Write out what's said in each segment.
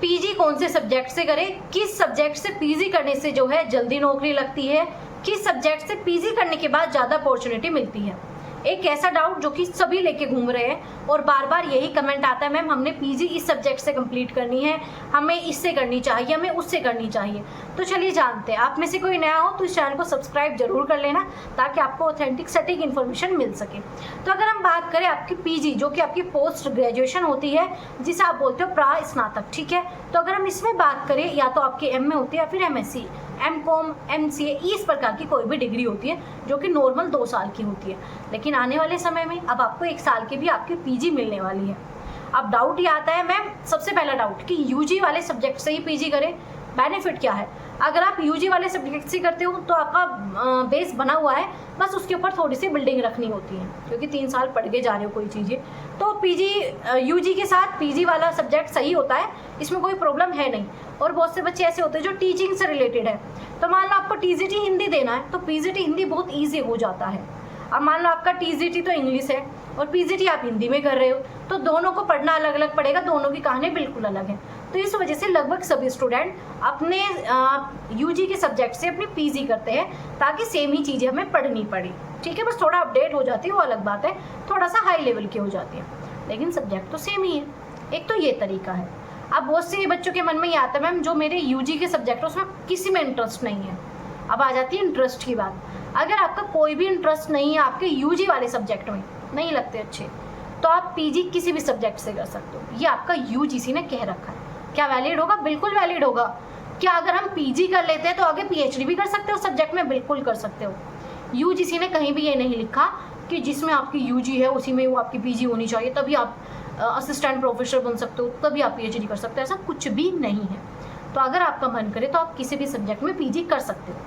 PG कौन से subject से करें, किस सब्जेक्ट से पीजी करने से जो है जल्दी नौकरी लगती है, किस सब्जेक्ट से पीजी करने के बाद ज़्यादा अपॉर्चुनिटी मिलती है। एक ऐसा डाउट जो कि सभी लेके घूम रहे हैं और बार बार यही कमेंट आता है, मैम हमने पीजी इस सब्जेक्ट से कंप्लीट करनी है, हमें इससे करनी चाहिए, हमें उससे करनी चाहिए। तो चलिए जानते हैं, आप में से कोई नया हो तो इस चैनल को सब्सक्राइब जरूर कर लेना ताकि आपको ऑथेंटिक सटीक इन्फॉर्मेशन मिल सके। तो अगर हम बात करें आपकी पीजी जो कि आपकी पोस्ट ग्रेजुएशन होती है, जिसे आप बोलते हो प्रा स्नातक, ठीक है। तो अगर हम इसमें बात करें, या तो आपकी एमए होती है या फिर एमएससी, एमकॉम, एमसीए, इस प्रकार की कोई भी डिग्री होती है जो कि नॉर्मल 2 साल की होती है। लेकिन आने वाले समय में अब आपको 1 साल की भी आपकी पीजी मिलने वाली है। अब डाउट ये आता है मैम, सबसे पहला डाउट कि यूजी वाले सब्जेक्ट से ही पीजी करें, बेनिफिट क्या है। अगर आप यूजी वाले सब्जेक्ट से करते हो तो आपका बेस बना हुआ है, बस उसके ऊपर थोड़ी सी बिल्डिंग रखनी होती है, क्योंकि 3 साल पढ़ के जा रहे हो कोई चीज़ें। तो पीजी यूजी के साथ पीजी वाला सब्जेक्ट सही होता है, इसमें कोई प्रॉब्लम है नहीं। और बहुत से बच्चे ऐसे होते हैं जो टीचिंग से रिलेटेड है, तो मान लो आपको टीजीटी हिंदी देना है तो पीजीटी हिंदी बहुत ईजी हो जाता है। अब मान लो आपका टीजीटी तो इंग्लिश है और पीजीटी आप हिंदी में कर रहे हो, तो दोनों को पढ़ना अलग अलग पड़ेगा, दोनों की कहानी बिल्कुल अलग है। तो इस वजह से लगभग सभी स्टूडेंट अपने यूजी के सब्जेक्ट से अपनी पीजी करते हैं ताकि सेम ही चीज़ें हमें पढ़नी पड़ी, ठीक है। बस थोड़ा अपडेट हो जाती है, वो अलग बात है, थोड़ा सा हाई लेवल की हो जाती है, लेकिन सब्जेक्ट तो सेम ही है। एक तो ये तरीका है। अब बहुत से बच्चों के मन में ये आता है, मैम जो मेरे यूजी के सब्जेक्ट है उसमें किसी में इंटरेस्ट नहीं है। अब आ जाती है इंटरेस्ट की बात। अगर आपका कोई भी इंटरेस्ट नहीं है, आपके यूजी वाले सब्जेक्ट में नहीं लगते अच्छे, तो आप पीजी किसी भी सब्जेक्ट से कर सकते हो। ये आपका यूजीसी ने कह रखा है। क्या वैलिड होगा? बिल्कुल वैलिड होगा। क्या अगर हम पीजी कर लेते हैं तो आगे पीएचडी भी कर सकते हो सब्जेक्ट में? बिल्कुल कर सकते हो। यूजीसी ने कहीं भी ये नहीं लिखा कि जिसमें आपकी यूजी है उसी में वो आपकी पीजी होनी चाहिए, तभी आप असिस्टेंट प्रोफेसर बन सकते हो, तभी आप पीएचडी कर सकते हो। ऐसा कुछ भी नहीं है। तो अगर आपका मन करे तो आप किसी भी सब्जेक्ट में पीजी कर सकते हो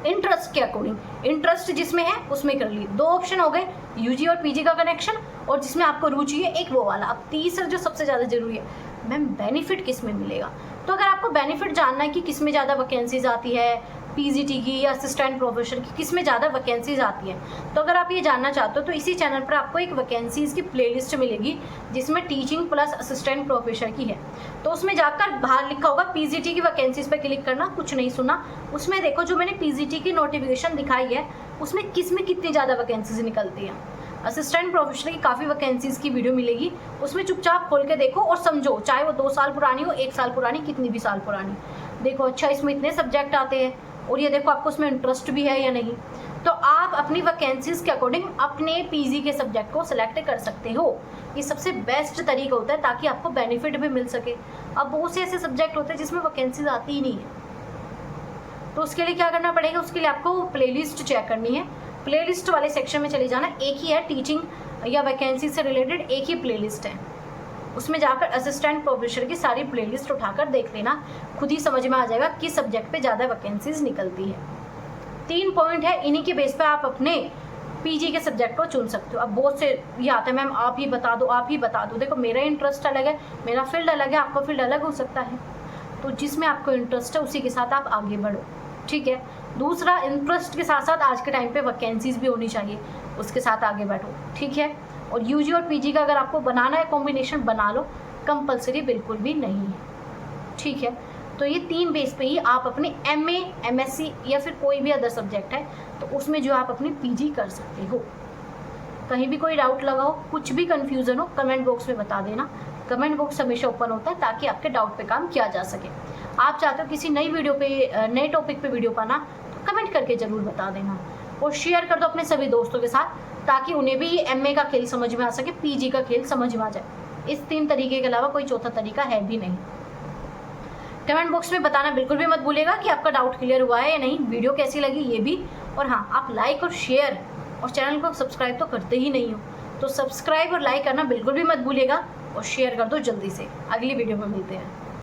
इंटरेस्ट के अकॉर्डिंग। इंटरेस्ट जिसमें है उसमें कर ली। 2 ऑप्शन हो गए, यूजी और पीजी का कनेक्शन, और जिसमें आपको रुचि है एक वो वाला। अब तीसरा जो सबसे ज़्यादा जरूरी है, मैम बेनिफिट किस में मिलेगा। तो अगर आपको बेनिफिट जानना है कि किस में ज़्यादा वैकेंसीज आती है, पीजीटी की या असिस्टेंट प्रोफेसर की, किस में ज़्यादा वैकेंसीज आती हैं, तो अगर आप ये जानना चाहते हो तो इसी चैनल पर आपको एक वैकेंसीज़ की प्लेलिस्ट मिलेगी जिसमें टीचिंग प्लस असिस्टेंट प्रोफेसर की है। तो उसमें जाकर बाहर लिखा होगा पीजीटी की वैकेंसीज पर क्लिक करना, कुछ नहीं सुना। उसमें देखो जो मैंने पीजीटी की नोटिफिकेशन दिखाई है उसमें किस में कितनी ज़्यादा वैकेंसीज निकलती हैं। असिस्टेंट प्रोफेसर की काफ़ी वैकेंसीज़ की वीडियो मिलेगी, उसमें चुपचाप खोल के देखो और समझो, चाहे वो 2 साल पुरानी हो, 1 साल पुरानी, कितनी भी साल पुरानी। देखो अच्छा इसमें इतने सब्जेक्ट आते हैं और ये देखो आपको उसमें इंटरेस्ट भी है या नहीं। तो आप अपनी वैकेंसीज़ के अकॉर्डिंग अपने पीजी के सब्जेक्ट को सिलेक्ट कर सकते हो। ये सबसे बेस्ट तरीका होता है ताकि आपको बेनिफिट भी मिल सके। अब बहुत से ऐसे सब्जेक्ट होते हैं जिसमें वैकेंसीज आती ही नहीं है, तो उसके लिए क्या करना पड़ेगा, उसके लिए आपको प्लेलिस्ट चेक करनी है। प्लेलिस्ट वाले सेक्शन में चले जाना, एक ही है टीचिंग या वैकेंसी से रिलेटेड, एक ही प्लेलिस्ट है। उसमें जाकर असिस्टेंट प्रोफेसर की सारी प्लेलिस्ट उठाकर देख लेना, खुद ही समझ में आ जाएगा किस सब्जेक्ट पे ज़्यादा वैकेंसीज निकलती है। 3 पॉइंट है, इन्हीं के बेस पे आप अपने पीजी के सब्जेक्ट को चुन सकते हो। अब बहुत से ये आता है, मैम आप ही बता दो, आप ही बता दो। देखो मेरा इंटरेस्ट अलग है, मेरा फील्ड अलग है, आपका फील्ड अलग हो सकता है, तो जिसमें आपको इंटरेस्ट है उसी के साथ आप आगे बढ़ो, ठीक है। दूसरा, इंटरेस्ट के साथ साथ आज के टाइम पे वैकेंसीज भी होनी चाहिए, उसके साथ आगे बढ़ो, ठीक है। और यूजी और पीजी का अगर आपको बनाना है कॉम्बिनेशन बना लो, कंपलसरी बिल्कुल भी नहीं है, ठीक है। तो ये 3 बेस पे ही आप अपने एमए, एमएससी या फिर कोई भी अदर सब्जेक्ट है तो उसमें जो आप अपनी पीजी कर सकते हो। कहीं भी कोई डाउट लगाओ, कुछ भी कन्फ्यूज़न हो, कमेंट बॉक्स में बता देना। कमेंट बॉक्स हमेशा ओपन होता है ताकि आपके डाउट पे काम किया जा सके। आप चाहते हो किसी नई वीडियो पे, नए टॉपिक पे वीडियो पाना, तो कमेंट करके ज़रूर बता देना और शेयर कर दो अपने सभी दोस्तों के साथ ताकि उन्हें भी एमए का खेल समझ में आ सके, पीजी का खेल समझ में आ जाए। इस 3 तरीके के अलावा कोई चौथा तरीका है भी नहीं। कमेंट बॉक्स में बताना बिल्कुल भी मत भूलिएगा कि आपका डाउट क्लियर हुआ है या नहीं, वीडियो कैसी लगी ये भी। और हाँ, आप लाइक और शेयर और चैनल को सब्सक्राइब तो करते ही नहीं हो, तो सब्सक्राइब और लाइक करना बिल्कुल भी मत भूलिएगा और शेयर कर दो जल्दी से। अगली वीडियो में मिलते हैं।